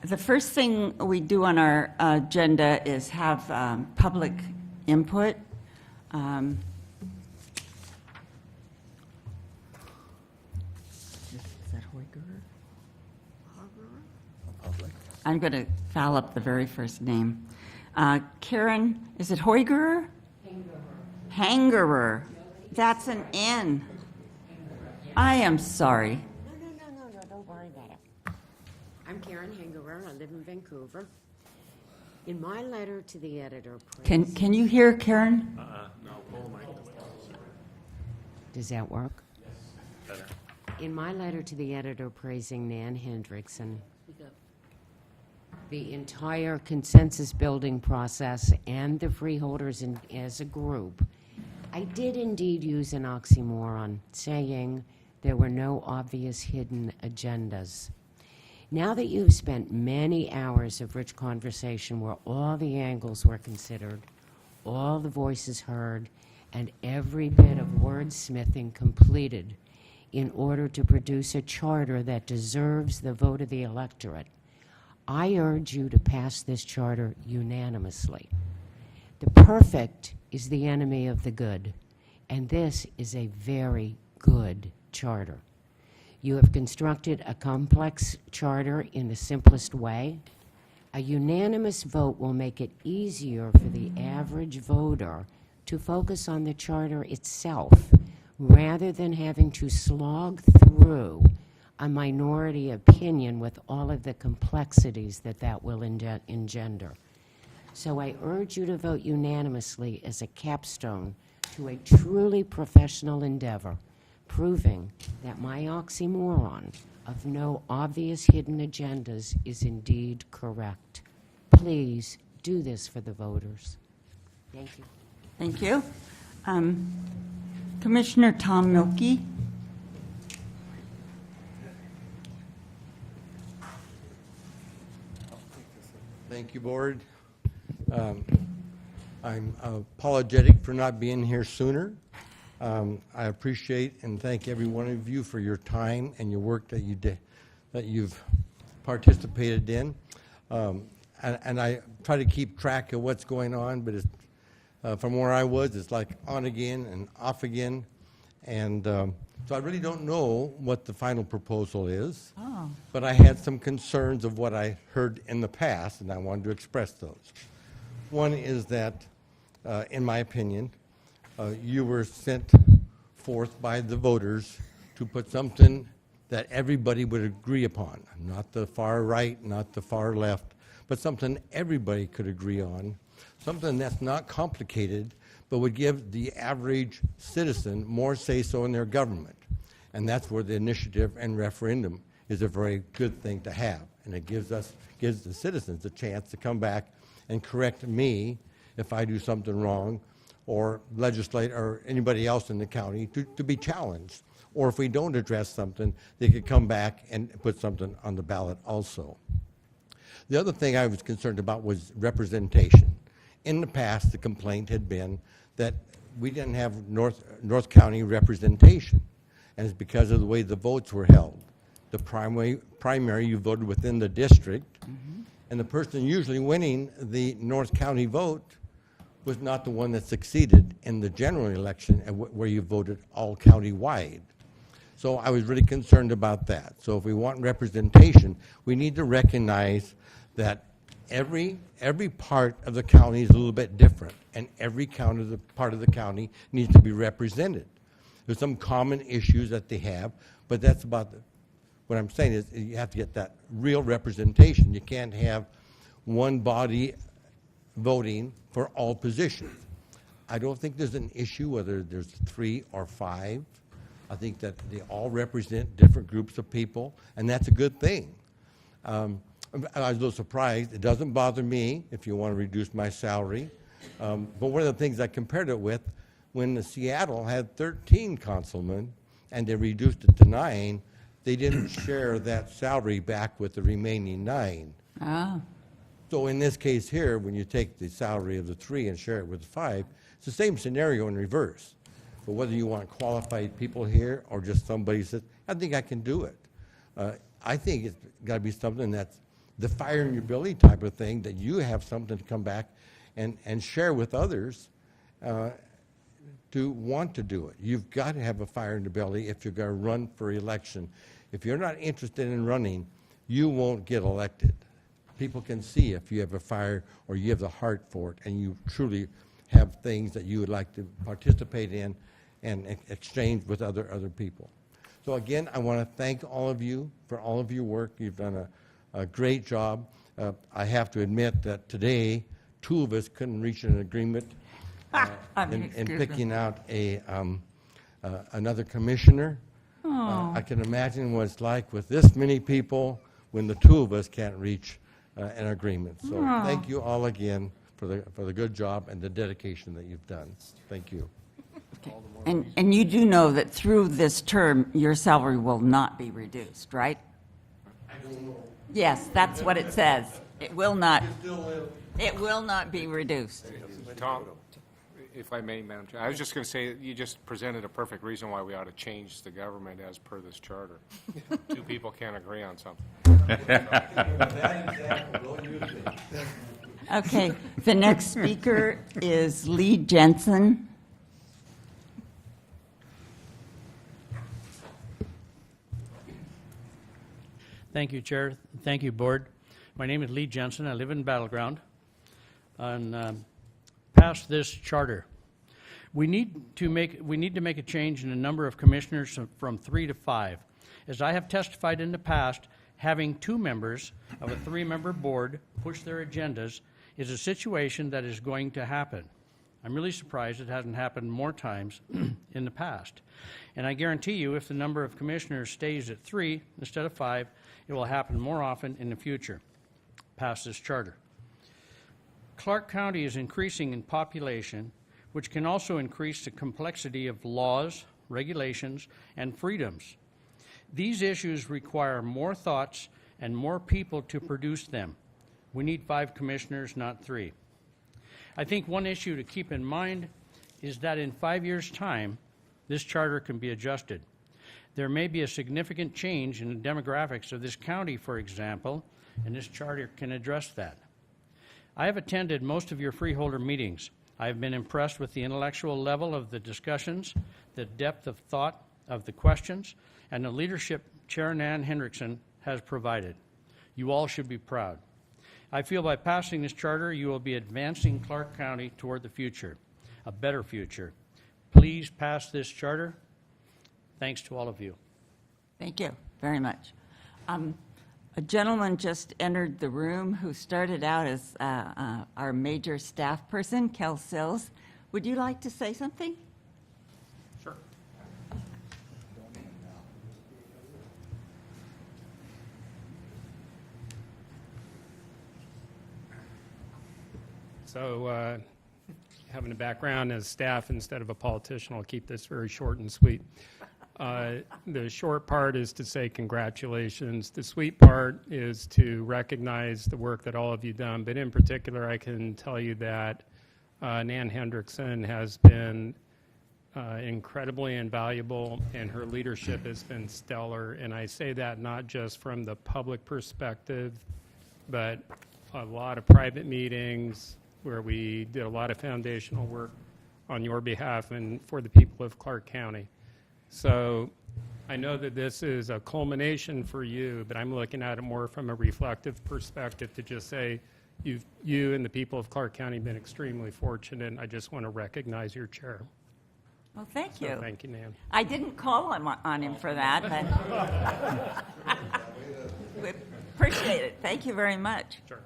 The first thing we do on our agenda is have public input. Is that Hoyger? I'm going to foul up the very first name. Karen, is it Hoyger? Hangerer. That's an N. I am sorry. No, don't worry about it. I'm Karen Hangerer. I live in Vancouver. In my letter to the editor, Can you hear Karen? No, pull the mic. Does that work? Better. In my letter to the editor praising Nan Hendrickson, the entire consensus building process and the freeholders as a group, I did indeed use an oxymoron, saying there were no obvious hidden agendas. Now that you've spent many hours of rich conversation where all the angles were considered, all the voices heard, and every bit of wordsmithing completed in order to produce a charter that deserves the vote of the electorate, I urge you to pass this charter unanimously. The perfect is the enemy of the good, and this is a very good charter. You have constructed a complex charter in the simplest way. A unanimous vote will make it easier for the average voter to focus on the charter itself rather than having to slog through a minority opinion with all of the complexities that will engender. So I urge you to vote unanimously as a capstone to a truly professional endeavor, proving that my oxymoron of no obvious hidden agendas is indeed correct. Please do this for the voters. Thank you. Thank you. Commissioner Tom Mielke. Thank you, Board. I'm apologetic for not being here sooner. I appreciate and thank every one of you for your time and your work that you've participated in. And I try to keep track of what's going on, but from where I was, it's like on again and off again. And so I really don't know what the final proposal is. Oh. But I had some concerns of what I heard in the past, and I wanted to express those. One is that, in my opinion, you were sent forth by the voters to put something that everybody would agree upon, not the far right, not the far left, but something everybody could agree on, something that's not complicated, but would give the average citizen more say-so in their government. And that's where the initiative and referendum is a very good thing to have. And it gives the citizens a chance to come back and correct me if I do something wrong, or legislate, or anybody else in the county to be challenged. Or if we don't address something, they could come back and put something on the ballot also. The other thing I was concerned about was representation. In the past, the complaint had been that we didn't have North County representation, and it's because of the way the votes were held. The primary you voted within the district, and the person usually winning the North County vote was not the one that succeeded in the general election where you voted all county-wide. So I was really concerned about that. So if we want representation, we need to recognize that every part of the county is a little bit different, and every part of the county needs to be represented. There's some common issues that they have, but that's about what I'm saying is you have to get that real representation. You can't have one body voting for all positions. I don't think there's an issue whether there's 3 or 5. I think that they all represent different groups of people, and that's a good thing. I was a little surprised. It doesn't bother me if you want to reduce my salary. But one of the things I compared it with, when Seattle had 13 councilmen and they reduced it to 9, they didn't share that salary back with the remaining 9. Ah. So in this case here, when you take the salary of the 3 and share it with the 5, it's the same scenario in reverse. But whether you want qualified people here or just somebody says, I think I can do it. I think it's got to be something that's the fire in your belly type of thing, that you have something to come back and share with others to want to do it. You've got to have a fire in the belly if you're going to run for election. If you're not interested in running, you won't get elected. People can see if you have a fire or you have the heart for it and you truly have things that you would like to participate in and exchange with other people. So again, I want to thank all of you for all of your work. You've done a great job. I have to admit that today, 2 of us couldn't reach an agreement in picking out another commissioner. I can imagine what it's like with this many people when the 2 of us can't reach an agreement. So thank you all again for the good job and the dedication that you've done. Thank you. Okay. And you do know that through this term, your salary will not be reduced, right? I don't know. Yes, that's what it says. It will not. It will not be reduced. Tom, if I may, Madam Chair, I was just going to say, you just presented a perfect reason why we ought to change the government as per this charter. 2 people can't agree on something. Okay, the next speaker is Lee Jensen. Thank you, Chair. Thank you, Board. My name is Lee Jensen. I live in Battleground. And past this charter, we need to make a change in the number of commissioners from 3 to 5. As I have testified in the past, having 2 members of a 3-member board push their agendas is a situation that is going to happen. I'm really surprised it hasn't happened more times in the past. And I guarantee you, if the number of commissioners stays at 3 instead of 5, it will happen more often in the future, past this charter. Clark County is increasing in population, which can also increase the complexity of laws, regulations, and freedoms. These issues require more thoughts and more people to produce them. We need 5 commissioners, not 3. I think one issue to keep in mind is that in 5 years' time, this charter can be adjusted. There may be a significant change in the demographics of this county, for example, and this charter can address that. I have attended most of your freeholder meetings. I have been impressed with the intellectual level of the discussions, the depth of thought of the questions, and the leadership Chair Nan Hendrickson has provided. You all should be proud. I feel by passing this charter, you will be advancing Clark County toward the future, a better future. Please pass this charter. Thanks to all of you. Thank you very much. A gentleman just entered the room who started out as our major staff person, Kel Sills. Would you like to say something? Sure. So having a background as staff instead of a politician, I'll keep this very short and sweet. The short part is to say congratulations. The sweet part is to recognize the work that all of you done. But in particular, I can tell you that Nan Hendrickson has been incredibly invaluable, and her leadership has been stellar. And I say that not just from the public perspective, but a lot of private meetings where we did a lot of foundational work on your behalf and for the people of Clark County. So I know that this is a culmination for you, but I'm looking at it more from a reflective perspective to just say you and the people of Clark County have been extremely fortunate, and I just want to recognize your chair. Well, thank you. So thank you, Nan. I didn't call on him for that, but we appreciate it. Thank you very much. Sure.